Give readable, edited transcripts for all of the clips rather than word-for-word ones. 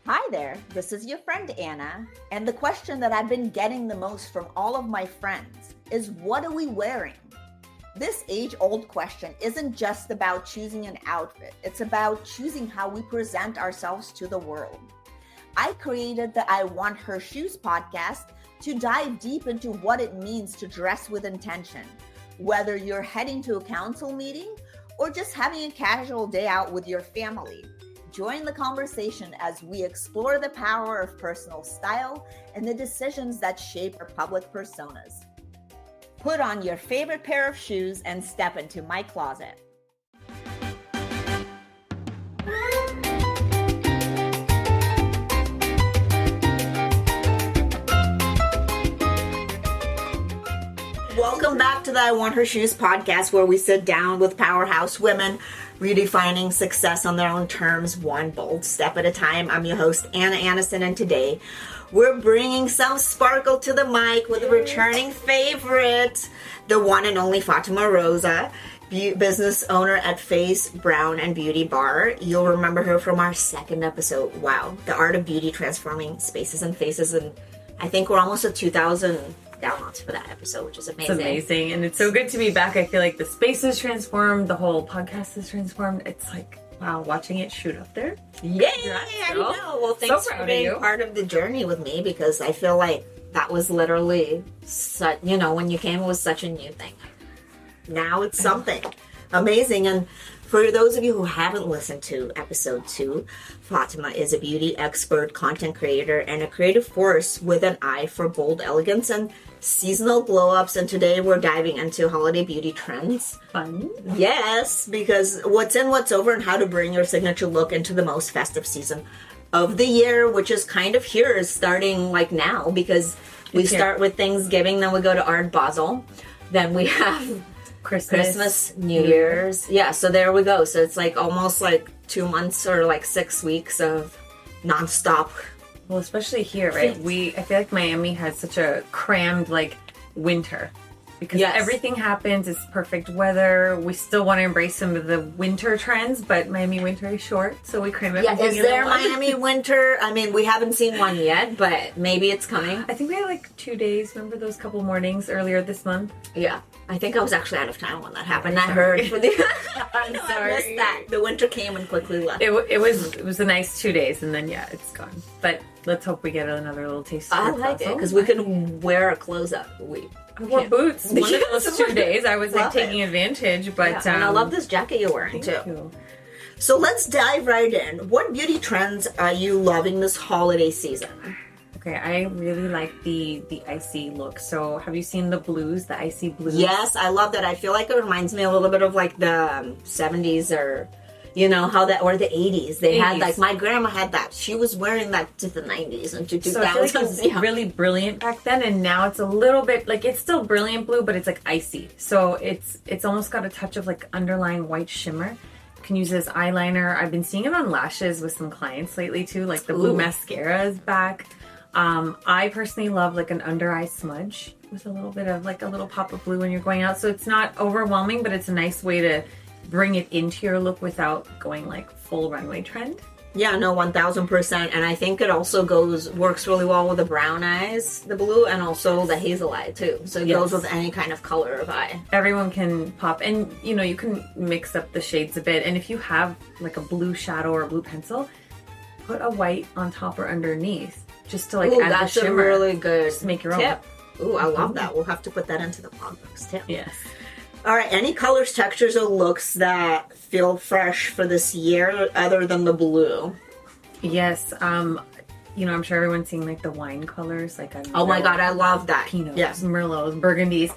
Hi there, this is your friend Anna, and the question that I've been getting the most from all of my friends is what are we wearing? This age-old question isn't just about choosing an outfit, it's about choosing how we present ourselves to the world. I created the I Want Her Shoes podcast to dive deep into what it means to dress with intention, whether you're heading to a council meeting or just having a casual day out with your family. Join the conversation as we explore the power of personal style and the decisions that shape our public personas. Put on your favorite pair of shoes and step into my closet. Welcome back to the I Want Her Shoes podcast, where we sit down with powerhouse women redefining success on their own terms, one bold step at a time. I'm your host, Anna Anisin, and today we're bringing some sparkle to the mic with a returning favorite, the one and only Fatima Rosa, business owner at Face Brown and Beauty Bar. You'll remember her from our second episode. Wow, the art of beauty transforming spaces and faces, and I think we're almost at 2,000 downloads for that episode, which is amazing. It's amazing, and it's so good to be back. I feel like the space is transformed, the whole podcast is transformed. It's like, wow, watching it shoot up there. Yay! I know. Well, thanks for being part of the journey with me, because I feel like that was literally such, when you came, it was such a new thing. Now it's something amazing. And for those of you who haven't listened to episode 2, Fatima is a beauty expert, content creator, and a creative force with an eye for bold elegance and seasonal glow-ups. And today we're diving into holiday beauty trends. Fun. Yes, because what's in, what's over, and how to bring your signature look into the most festive season of the year, which is kind of here, is starting like now, because we start with Thanksgiving, then we go to Art Basel, then we have Christmas, New Year's. Yeah, so there we go. So it's like almost like 2 months or like 6 weeks of nonstop. Well, especially here, right? I feel like Miami has such a crammed like winter, because everything happens. It's perfect weather. We still want to embrace some of the winter trends, but Miami winter is short, so we cram everything. Yeah, is there Miami winter? I mean, we haven't seen one yet, but maybe it's coming. I think we had like 2 days. Remember those couple mornings earlier this month? Yeah. I think I was actually out of town when that happened. I heard for the I'm sorry. I missed that. The winter came and quickly left. It was a nice 2 days, and then it's gone. But let's hope we get another little taste. I like it, because we can wear our clothes out. I wore boots one of those 2 days. I was like taking advantage, but and I love this jacket you're wearing too. You. So let's dive right in. What beauty trends are you loving this holiday season? Okay, I really like the icy look. So have you seen the blues, the icy blues? Yes, I love that. I feel like it reminds me a little bit of like the 70s or, how that, or the 80s. They had like, my grandma had that. She was wearing that to the 90s and to 2000s. So I feel like it was really brilliant back then, and now it's a little bit, like it's still brilliant blue, but it's like icy. So it's almost got a touch of like underlying white shimmer. You can use it as eyeliner. I've been seeing it on lashes with some clients lately too, like the blue mascara is back. I personally love like an under eye smudge with a little bit of like a little pop of blue when you're going out. So it's not overwhelming, but it's a nice way to bring it into your look without going like full runway trend. Yeah, no, 1000%. And I think it also works really well with the brown eyes, the blue, and also the hazel eye too. So it goes with any kind of color of eye. Everyone can pop, and you can mix up the shades a bit. And if you have like a blue shadow or a blue pencil, put a white on top or underneath. Just to like add the shimmer. That's a really good just make your tip. own. Ooh, I love that. We'll have to put that into the blog post tip. Yes. All right. Any colors, textures, or looks that feel fresh for this year other than the blue? Yes. I'm sure everyone's seeing like the wine colors. Like oh my God, I love that. Pinots, yes. Merlots, Burgundies.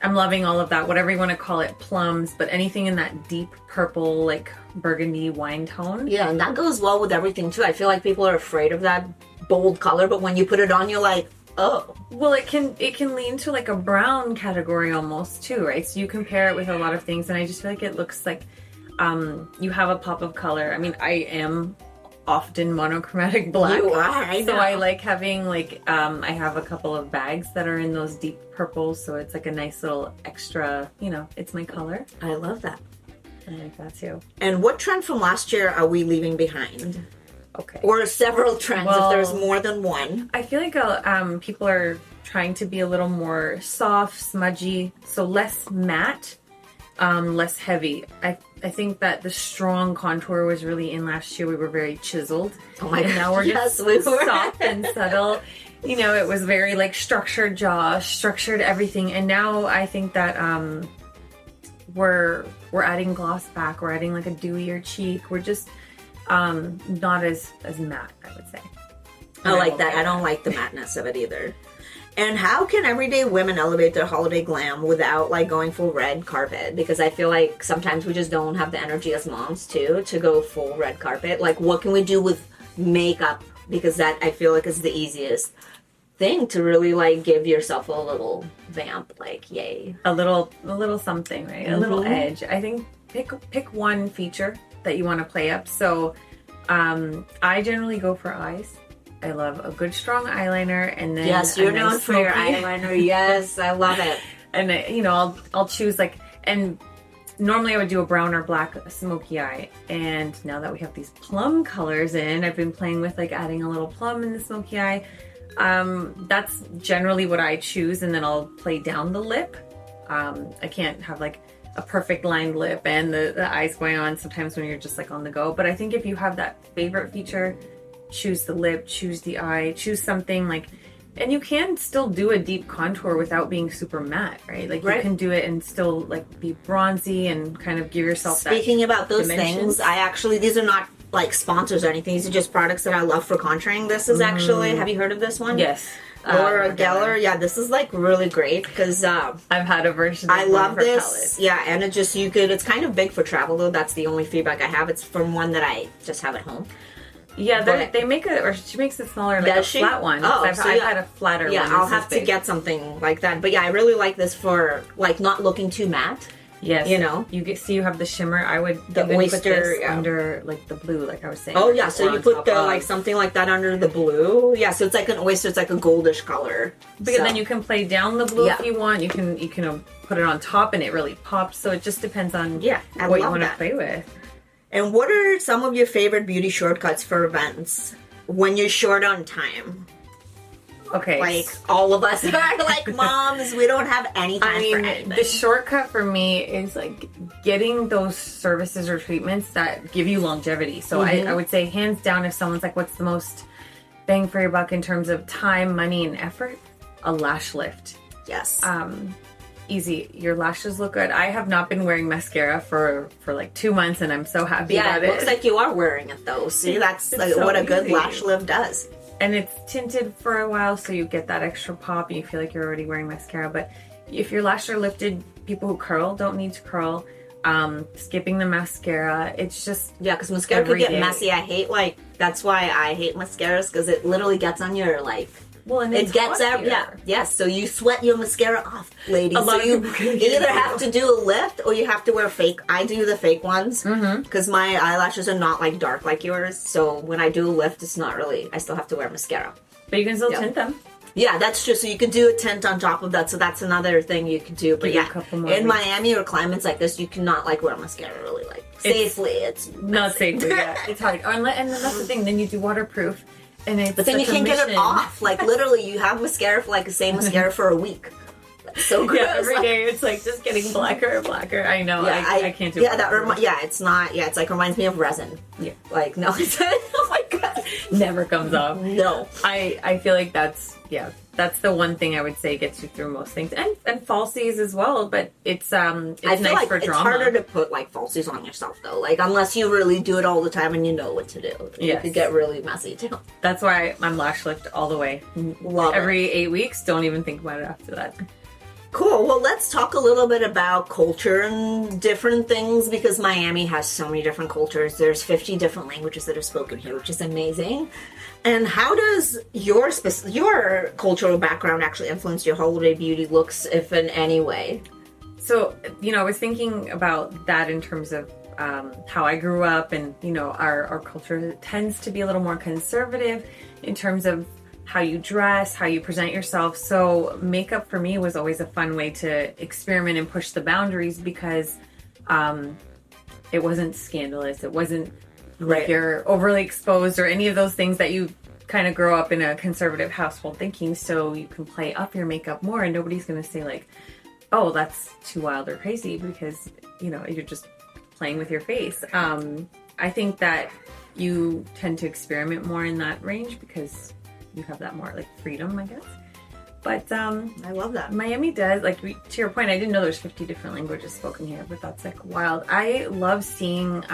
I'm loving all of that, whatever you want to call it, plums, but anything in that deep purple, like burgundy wine tone. Yeah, and that goes well with everything too. I feel like people are afraid of that bold color, but when you put it on, you're like, oh. Well, it can lean to like a brown category almost too, right? So you compare it with a lot of things, and I just feel like it looks like you have a pop of color. I mean, I am often monochromatic black. You are, I know. So I like having like I have a couple of bags that are in those deep purples, so it's like a nice little extra, it's my color. I love that. I like that too. And what trend from last year are we leaving behind? Okay. Or several trends Well, if there's more than one. I feel like people are trying to be a little more soft, smudgy, so less matte, less heavy. I think that the strong contour was really in last year. We were very chiseled. Oh my and God. now we're Yes, just we were. soft and subtle. You know, it was very like structured jaw, structured everything. And now I think that we're adding gloss back. We're adding like a dewier cheek. We're just not as matte, I would say. I like that. I don't like the matteness of it either. And how can everyday women elevate their holiday glam without like going full red carpet? Because I feel like sometimes we just don't have the energy as moms too to go full red carpet. Like what can we do with makeup? Because that I feel like is the easiest thing to really like give yourself a little vamp, like yay. A little something, right? A little edge. I think pick one feature that you want to play up. So I generally go for eyes. I love a good strong eyeliner, and then yes, you're a nice known for your smoky. eyeliner. Yes, I love it. And you know, I'll choose like, and normally I would do a brown or black smoky eye, and now that we have these plum colors in, I've been playing with like adding a little plum in the smoky eye. That's generally what I choose, and then I'll play down the lip. I can't have like a perfect lined lip and the eyes going on sometimes when you're just like on the go. But I think if you have that favorite feature, choose the lip, choose the eye, choose something like, and you can still do a deep contour without being super matte, right? Like you can do it and still like be bronzy and kind of give yourself Speaking about those dimensions. things, I actually, these are not like sponsors or anything. These are just products that I love for contouring. This is actually, have you heard of this one? Yes. Laura Geller. Yeah, this is like really great because I've had a version. I of love one for this. palettes. Yeah, and it just, you could, it's kind of big for travel though. That's the only feedback I have. It's from one that I just have at home. Yeah, But- they make it, or she makes it smaller, like Does a she? flat one. Oh, I've so had a flatter Yeah, one. I'll This is have to big. get something like that. But yeah, I really like this for like not looking too matte. Yes, you know, you have the shimmer. I would The even oyster, put this yeah. under like the blue, like I was saying. Oh yeah, so or you on put top the of. like something like that under the blue. Yeah, so it's like an oyster. It's like a goldish color. Because So- then you can play down the blue Yeah. if you want. You can put it on top and it really pops. So it just depends on I what you love want to that. play with. And what are some of your favorite beauty shortcuts for events when you're short on time? Okay. Like all of us are like moms, we don't have any time I for mean, anything. the shortcut for me is like getting those services or treatments that give you longevity. So I would say hands down, if someone's like, what's the most bang for your buck in terms of time, money, and effort? A lash lift. Yes. Easy. Your lashes look good. I have not been wearing mascara for like 2 months, and I'm so happy yeah, about it looks like you are wearing it though. See, that's It's like so what a good easy. lash lift does. And it's tinted for a while, so you get that extra pop and you feel like you're already wearing mascara. But if your lashes are lifted, people who curl don't need to curl. Skipping the mascara, it's just Yeah, because mascara could every get day. messy. I hate that's why I hate mascaras because it literally gets on your like. well, and It it's gets hot out, here. yeah, yes. So you sweat your mascara off, ladies. A lot So of you people can get either it. have to do a lift or you have to wear fake. I do the fake ones because my eyelashes are not like dark like yours. So when I do a lift, it's not really. I still have to wear mascara. But you can still Yeah. tint them. Yeah, that's true. So you could do a tint on top of that. So that's another thing you could do. But Give it a yeah, couple more in weeks. Miami or climates like this, you cannot like wear mascara really like safely. It's Not safely, yeah. It's hard. And then that's the thing. Then you do waterproof, and it's But then you such a can't get it mission. off. Like literally, you have mascara for like the same mascara for a week. That's so gross. Yeah, every Like, day it's like just getting blacker and blacker. I know. yeah, I can't do. Yeah, that waterproof. it's not. Yeah, it's like reminds me of resin. Yeah. Like no, it's oh my god, never comes off. no. I feel like that's the one thing I would say gets you through most things, and falsies as well. But it's I feel nice like for it's drama. harder to put like falsies on yourself though. Like unless you really do it all the time and you know what to do, it Yes. could get really messy too. That's why I'm lash lift all the way. Love it. Every 8 weeks. Don't even think about it after that. Cool. Well, let's talk a little bit about culture and different things because Miami has so many different cultures. There's 50 different languages that are spoken here, which is amazing. And how does your cultural background actually influence your holiday beauty looks, if in any way? So, I was thinking about that in terms of how I grew up, and, our culture tends to be a little more conservative in terms of how you dress, how you present yourself. So makeup for me was always a fun way to experiment and push the boundaries because it wasn't scandalous. It wasn't, Right. Like you're overly exposed or any of those things that you kind of grow up in a conservative household thinking, so you can play up your makeup more and nobody's going to say like, oh, that's too wild or crazy because, you know, you're just playing with your face. I think that you tend to experiment more in that range because you have that more like freedom, I guess. But I love that. Miami does, like, to your point, I didn't know there's 50 different languages spoken here, but that's like wild. I love seeing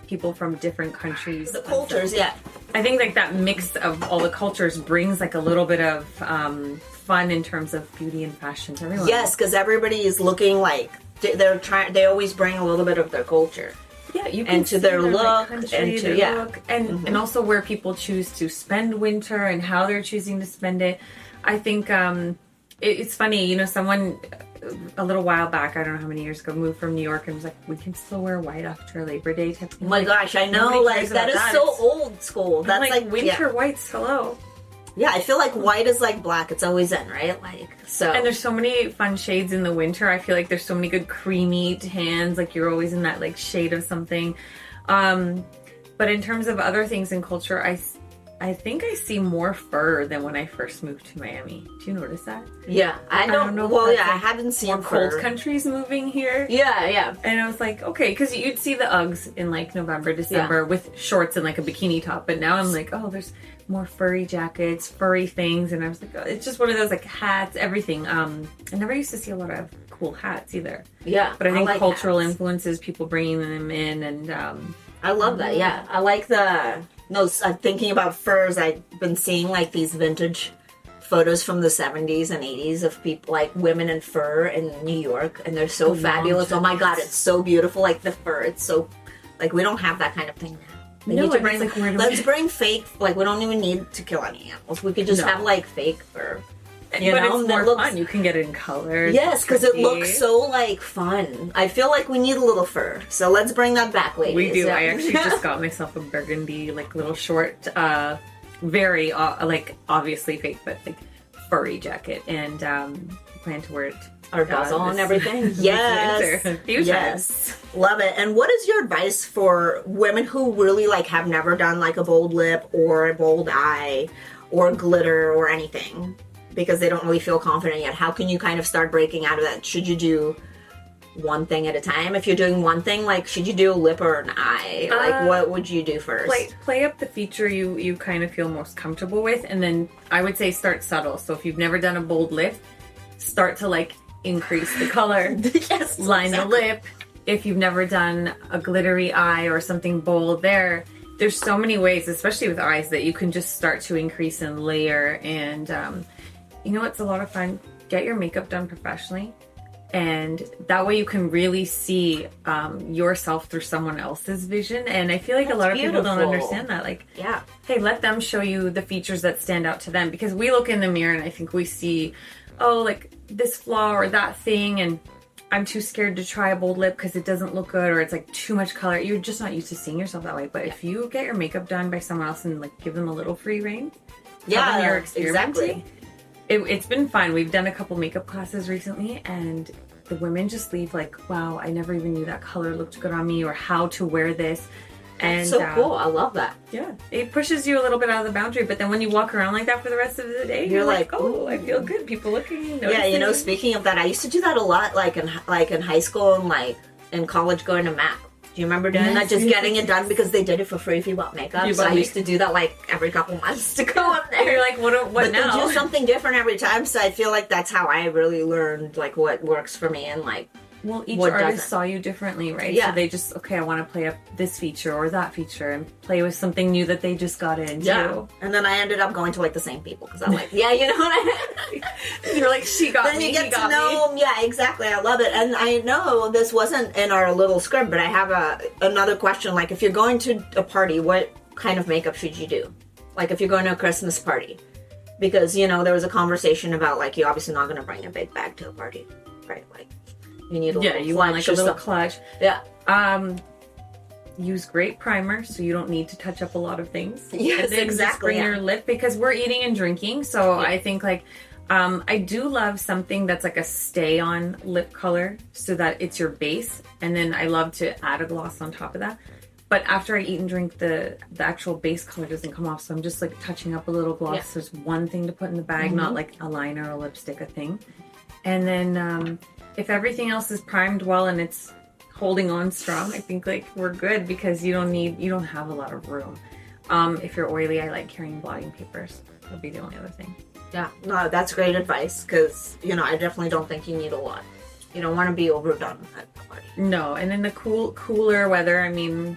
people from different countries. The cultures, yeah. I think like that mix of all the cultures brings like a little bit of fun in terms of beauty and fashion to everyone. Yes, because everybody is looking like they always bring a little bit of their culture. Yeah, you can and to see their like, look, country, and to their yeah, look, and also where people choose to spend winter and how they're choosing to spend it. I think it's funny, you know, someone a little while back, I don't know how many years ago, moved from New York and was like, we can still wear white after Labor Day type thing. Oh my gosh, I know, like that is so old school. That's like winter whites, hello. Yeah, I feel like white is like black. It's always in, right? Like, so. And there's so many fun shades in the winter. I feel like there's so many good creamy tans. Like you're always in that like shade of something. But in terms of other things in culture, I think I see more fur than when I first moved to Miami. Do you notice that? Yeah, I don't know. Well, yeah, I haven't seen more fur. cold countries moving here. Yeah, yeah. And I was like, okay, because you'd see the Uggs in like November, December with shorts and like a bikini top. But now I'm like, oh, there's more furry jackets, furry things. And I was like, oh, it's just one of those like hats, everything. I never used to see a lot of cool hats either. Yeah. But I think like cultural hats. Influences, people bringing them in. And I love that. Yeah. I like thinking about furs. I've been seeing like these vintage photos from the 70s and 80s of people like women in fur in New York, and they're so fabulous. Oh my god, it's so beautiful. Like the fur, it's so like we don't have that kind of thing now. We need to bring, like, let's bring fake, like we don't even need to kill any animals. We could just have like fake fur. You know, it's more fun. You can get it in colors. Yes, because it looks so like fun. I feel like we need a little fur, so let's bring that back, ladies. We do. Yeah. I actually just got myself a burgundy, like little short, very like obviously fake, but like furry jacket, and plan to wear it. Our muzzle and everything. Yes, yes, love it. And what is your advice for women who really like have never done like a bold lip or a bold eye or glitter or anything? Because they don't really feel confident yet. How can you kind of start breaking out of that? Should you do one thing at a time? If you're doing one thing, like should you do a lip or an eye? Like what would you do first? Play up the feature you kind of feel most comfortable with, and then I would say start subtle. So if you've never done a bold lip, start to like increase the color. Yes, line the lip. If you've never done a glittery eye or something bold there's so many ways, especially with eyes, that you can just start to increase and layer. And you know what's a lot of fun? Get your makeup done professionally, and that way you can really see yourself through someone else's vision. And I feel like a lot of people don't understand that. Like, yeah, hey, let them show you the features that stand out to them, because we look in the mirror and I think we see, oh, like this flaw or that thing, and I'm too scared to try a bold lip because it doesn't look good, or it's like too much color. You're just not used to seeing yourself that way. But if you get your makeup done by someone else and like give them a little free reign, yeah, you're experimenting. Exactly. It's been fun. We've done a couple makeup classes recently, and the women just leave like, wow, I never even knew that color looked good on me, or how to wear this. And so cool. I love that. Yeah, it pushes you a little bit out of the boundary, but then when you walk around like that for the rest of the day, you're like, oh, I feel good. People looking, noticing. Yeah, you know, speaking of that, I used to do that a lot, like in high school and like in college, going to MAC. Do you remember doing that? Just getting it done because they did it for free if you bought makeup. So I used to do that like every couple months to go up there. You're like, what but now? They do something different every time. So I feel like that's how I really learned like what works for me and like. Well, each artist saw you differently, right? Yeah. So they just, okay, I want to play up this feature or that feature and play with something new that they just got into. Yeah. And then I ended up going to like the same people because I'm like, yeah, you know what I mean? You're like, she got then me. Then you get to know them. Yeah, exactly. I love it. And I know this wasn't in our little script, but I have another question. Like, if you're going to a party, what kind of makeup should you do? Like, if you're going to a Christmas party. Because, you know, there was a conversation about, like, you're obviously not going to bring a big bag to the party. Right? Like, you need a little you want like a little clutch. Yeah. Use great primer so you don't need to touch up a lot of things. Yes, and then exactly. Just bring your lip, because we're eating and drinking. So I think like I do love something that's like a stay on lip color so that it's your base, and then I love to add a gloss on top of that. But after I eat and drink, the actual base color doesn't come off. So I'm just like touching up a little gloss. Yeah. There's one thing to put in the bag, not like a liner, a lipstick, a thing. And then if everything else is primed well and it's holding on strong, I think like we're good because you don't have a lot of room. If you're oily, I like carrying blotting papers. That'd be the only other thing. Yeah, no, that's great advice because, you know, I definitely don't think you need a lot. You don't want to be overdone at the party. No, and in the cooler weather, I mean,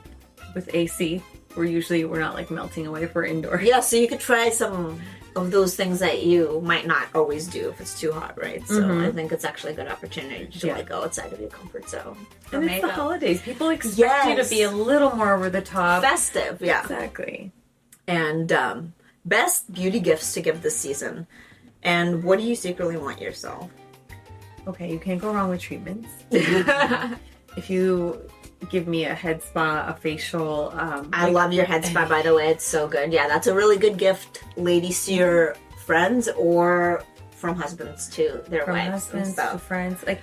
with AC, we're not like melting away if we're indoors. Yeah, so you could try some of those things that you might not always do if it's too hot, right? So I think it's actually a good opportunity to like go outside of your comfort zone. And it's the holidays. People expect you to be a little more over the top. Festive, yeah. Exactly. And best beauty gifts to give this season. And what do you secretly want yourself? Okay, you can't go wrong with treatments. If you give me a head spa, a facial. I love your head spa, by the way. It's so good. Yeah, that's a really good gift, ladies, to your friends or from husbands to their from wives husbands and stuff. to friends. Like,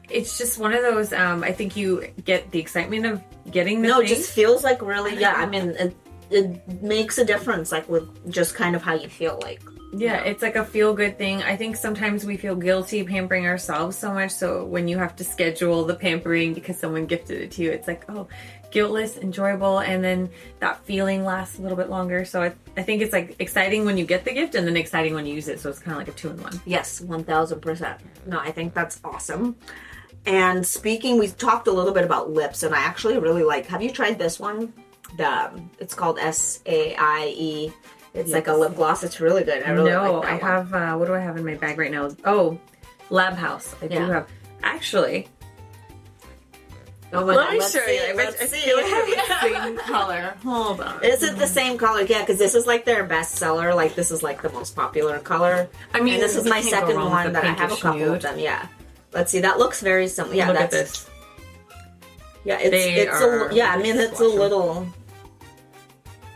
it's just one of those. I think you get the excitement of getting the No, it thing. just feels like really. Yeah, I mean, it makes a difference, like with just kind of how you feel like. Yeah, it's like a feel-good thing. I think sometimes we feel guilty pampering ourselves so much. So when you have to schedule the pampering because someone gifted it to you, it's like, oh, guiltless, enjoyable, and then that feeling lasts a little bit longer. So I think it's like exciting when you get the gift and then exciting when you use it. So it's kind of like a 2-in-1. Yes, 1000%. No, I think that's awesome. And we talked a little bit about lips, and I actually really like. Have you tried this one? It's called SAIE. It's like a lip gloss. It's really good. I really like that one. Have, what do I have in my bag right now? Oh, Lab House. I do have. Actually, let me show you. Let's I see. feel like they're the same color. Hold on. Is it the same color? Yeah, because this is like their best seller. Like, this is like the most popular color. I mean, and this is my you can't go second wrong one with that the I have a pinkish couple nude. of them. Yeah. Let's see. That looks very similar. Yeah, Look at this. Yeah, I mean, it's a little.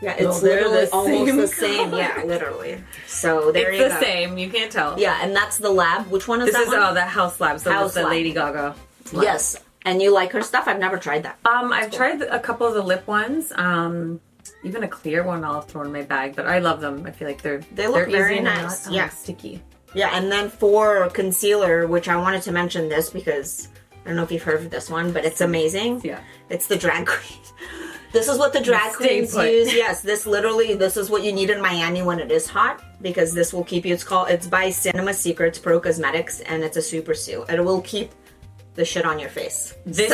Yeah, it's literally almost the same. Yeah, literally. So there you go. It's the same. You can't tell. Yeah, and that's the Lab. Which one is This that is one? the House Lab. So House it's the Lab. Lady Gaga lab. Yes. And you like her stuff? I've never tried that. I've tried a couple of the lip ones. Even a clear one I'll throw in my bag, but I love them. I feel like they look very easy and nice. not, Yeah. sticky. Yeah, and then for concealer, which I wanted to mention this because I don't know if you've heard of this one, but it's amazing. Yeah. It's the drag queen. This is what the drag Stay queens put. use. Yes, this is what you need in Miami when it is hot because this will keep you. It's by Cinema Secrets Pro Cosmetics, and it's a super seal. It will keep the shit on your face. This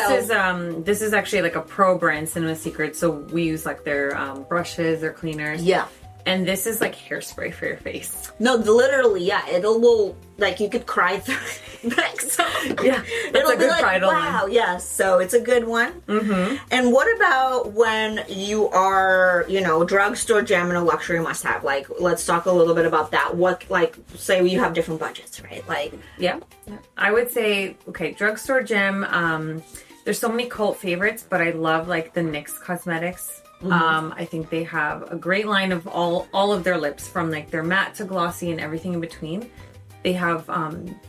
is actually like a pro brand, Cinema Secret. So we use like their brushes, their cleaners. Yeah. And this is like hairspray for your face. No, literally, yeah. Will like you could cry through it. Like, so, Yeah, that's it'll a be good like, bridal wow, one. yes. So it's a good one. Mm-hmm. And what about when you are, drugstore gem and a luxury must-have? Like, let's talk a little bit about that. What, like, say you have different budgets, right? Like, Yeah. I would say, okay, drugstore gem. There's so many cult favorites, but I love like the NYX Cosmetics. I think they have a great line of all of their lips, from like their matte to glossy and everything in between. They have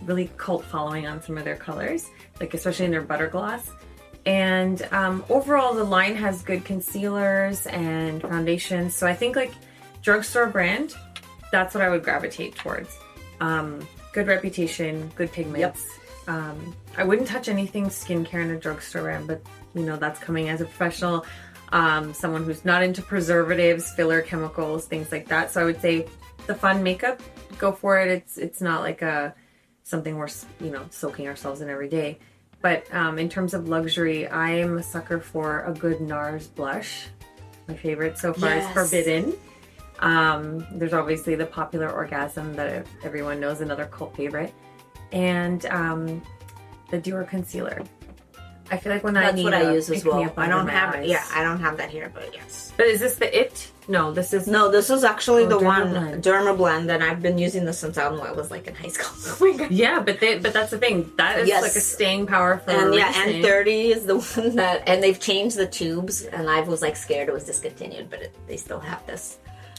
really cult following on some of their colors, like especially in their butter gloss. And overall, the line has good concealers and foundations. So I think like drugstore brand, that's what I would gravitate towards. Good reputation, good pigments. Yep. I wouldn't touch anything skincare in a drugstore brand, but that's coming as a professional. Someone who's not into preservatives, filler chemicals, things like that. So I would say the fun makeup, go for it. It's not like something we're soaking ourselves in every day. But in terms of luxury, I'm a sucker for a good NARS blush. My favorite so far is Forbidden. There's obviously the popular Orgasm that everyone knows, another cult favorite, and the Dior concealer. I feel like that's what I use as well. I don't have eyes. it. Yeah, I don't have that here, but yes. But is this the It? No, this is actually the one Dermablend. Dermablend, and I've been using this since I was like in high school. Oh my god. Yeah, but that's the thing. That is like a staying power for and a yeah, reason. and 30 is the one that, and they've changed the tubes, and I was like scared it was discontinued, but they still have this.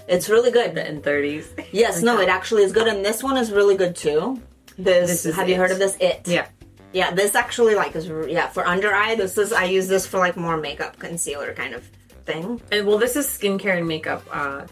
It's really good. The N30s. Yes, no, it actually is good, and this one is really good too. This is have you heard of this? It. Yeah. Yeah, this actually is for under eye. I use this for like more makeup concealer kind of thing. And well, this is skincare and makeup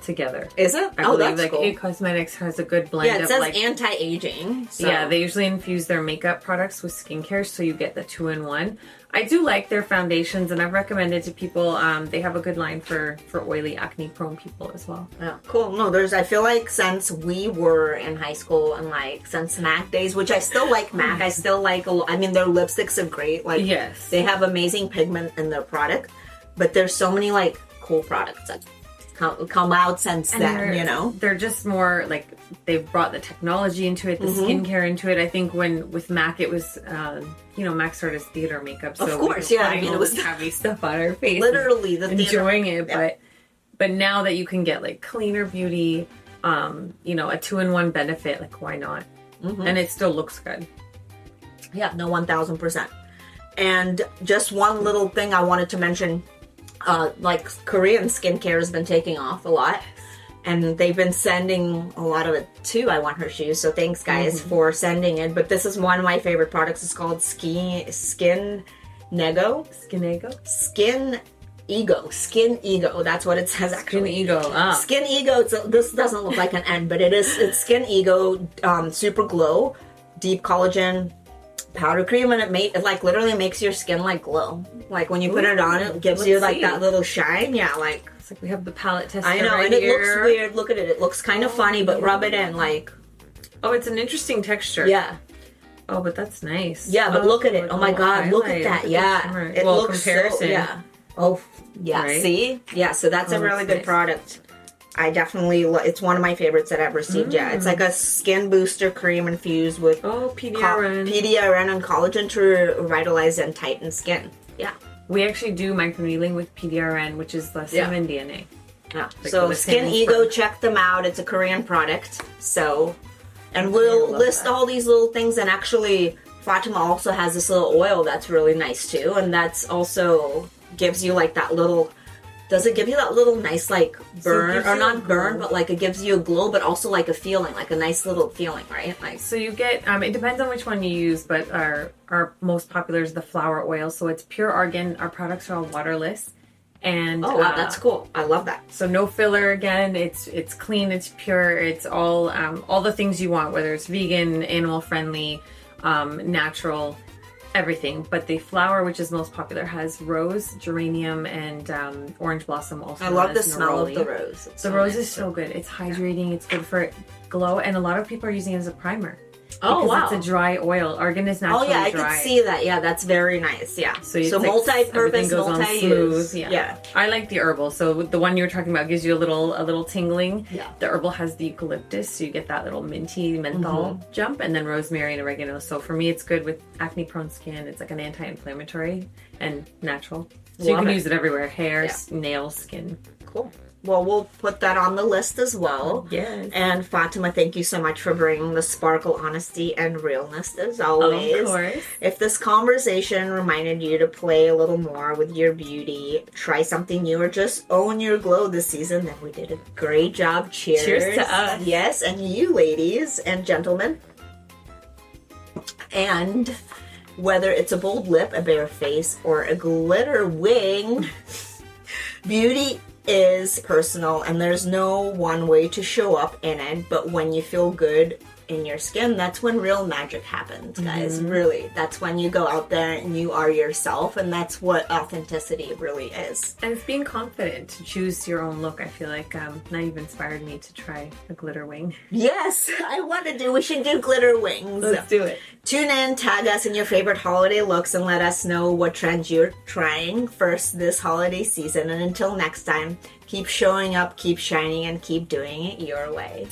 together. Is it? I Oh, believe that's like cool. It Cosmetics has a good blend Yeah, it of says like anti-aging. So. yeah, they usually infuse their makeup products with skincare, so you get the 2-in-1. I do like their foundations, and I've recommended to people. They have a good line for oily, acne-prone people as well. Yeah, cool. No, I feel like since we were in high school and like since MAC days, which I still like MAC, I still like, I mean, their lipsticks are great. Like, yes, they have amazing pigment in their product, but there's so many like cool products that come out since then, you know? They're just more like, they've brought the technology into it, the skincare into it. I think with MAC, it was, MAC started as theater makeup. So of course, we were yeah. I mean, it was heavy stuff on our face. Literally the enjoying it, yeah. but now that you can get like cleaner beauty, a 2-in-1 benefit, like why not? And it still looks good. Yeah, no, 1000%. And just one little thing I wanted to mention, like Korean skincare has been taking off a lot, and they've been sending a lot of it to I Want Her Shoes. So thanks guys for sending it. But this is one of my favorite products. It's called Skin Ego. Skin Ego. That's what it says actually. Skin Ego. Skin Ego. This doesn't look like an N, but it's Skin Ego Super Glow Deep Collagen Powder Cream, and it like literally makes your skin like glow. Like when you put it on, it gives you like that little shine. Yeah, like it's like we have the palette tester. I know, right and it here. looks weird. Look at it. It looks kind of funny, but rub it in like. Oh, it's an interesting texture. Yeah. Oh, but that's nice. Yeah, but look at it. Oh my God, look at that. Yeah, it looks comparison. so. Yeah. Oh, yeah. Right? See, yeah. So that's a really good product. I definitely, it's one of my favorites that I've received. Yeah, it's like a skin booster cream infused with PDRN and collagen to revitalize and tighten skin. Yeah. We actually do microneedling with PDRN, which is less than DNA. Yeah. Like So Skin Ego, check them out. It's a Korean product. So, and we'll list all these little things. And actually, Fatima also has this little oil that's really nice too, and that's also gives you like that little. Does it give you that little nice like burn, or not burn, but like it gives you a glow, but also like a feeling, like a nice little feeling, right? Like so you get it depends on which one you use, but our most popular is the flower oil. So it's pure argan. Our products are all waterless, and oh wow, that's cool. I love that. So no filler again. It's clean. It's pure. It's all the things you want, whether it's vegan, animal friendly, natural. Everything, but the flower, which is most popular, has rose, geranium, and orange blossom. Also, I love the smell of the rose. The rose is so good. It's hydrating. It's good for glow, and a lot of people are using it as a primer. Oh wow! It's a dry oil. Argan is naturally dry. Oh yeah, I could see that. Yeah, that's very nice. Yeah. So like, multi-purpose, multi-use. Yeah. I like the herbal. So the one you were talking about gives you a little tingling. Yeah. The herbal has the eucalyptus, so you get that little minty menthol jump, and then rosemary and oregano. So for me, it's good with acne-prone skin. It's like an anti-inflammatory and natural. So you can use it everywhere: hair, nails, skin. Cool. Well, we'll put that on the list as well. Yes. And Fatima, thank you so much for bringing the sparkle, honesty, and realness as always. Of course. If this conversation reminded you to play a little more with your beauty, try something new, or just own your glow this season, then we did a great job. Cheers. Cheers to us. Yes, and you ladies and gentlemen. And whether it's a bold lip, a bare face, or a glitter wing, beauty is personal, and there's no one way to show up in it. But when you feel good in your skin, that's when real magic happens, guys. Really, that's when you go out there and you are yourself, and that's what authenticity really is. And it's being confident to choose your own look. I feel like now you've inspired me to try a glitter wing. Yes, we should do glitter wings. Let's do it. Tune in, tag us in your favorite holiday looks, and let us know what trends you're trying first this holiday season. And until next time, keep showing up, keep shining, and keep doing it your way.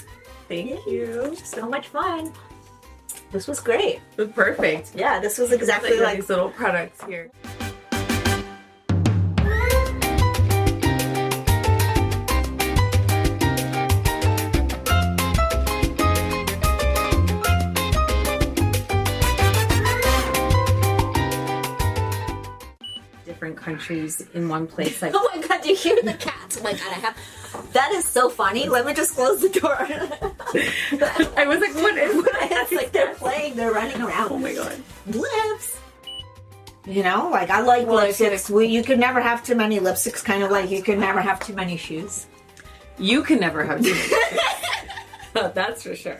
Thank you. So much fun. This was great. It was perfect. Yeah, this was exactly like these little products here. Different countries in one place. Like, oh my god, do you hear the cats? Oh my god, that is so funny. Let me just close the door. I was like, what is It's like they're playing, they're running around. Oh my god. Blips. You know, like I like Well, lipsticks. You could never have too many lipsticks, kind of like you could never have too many shoes. You can never have too many shoes. That's for sure.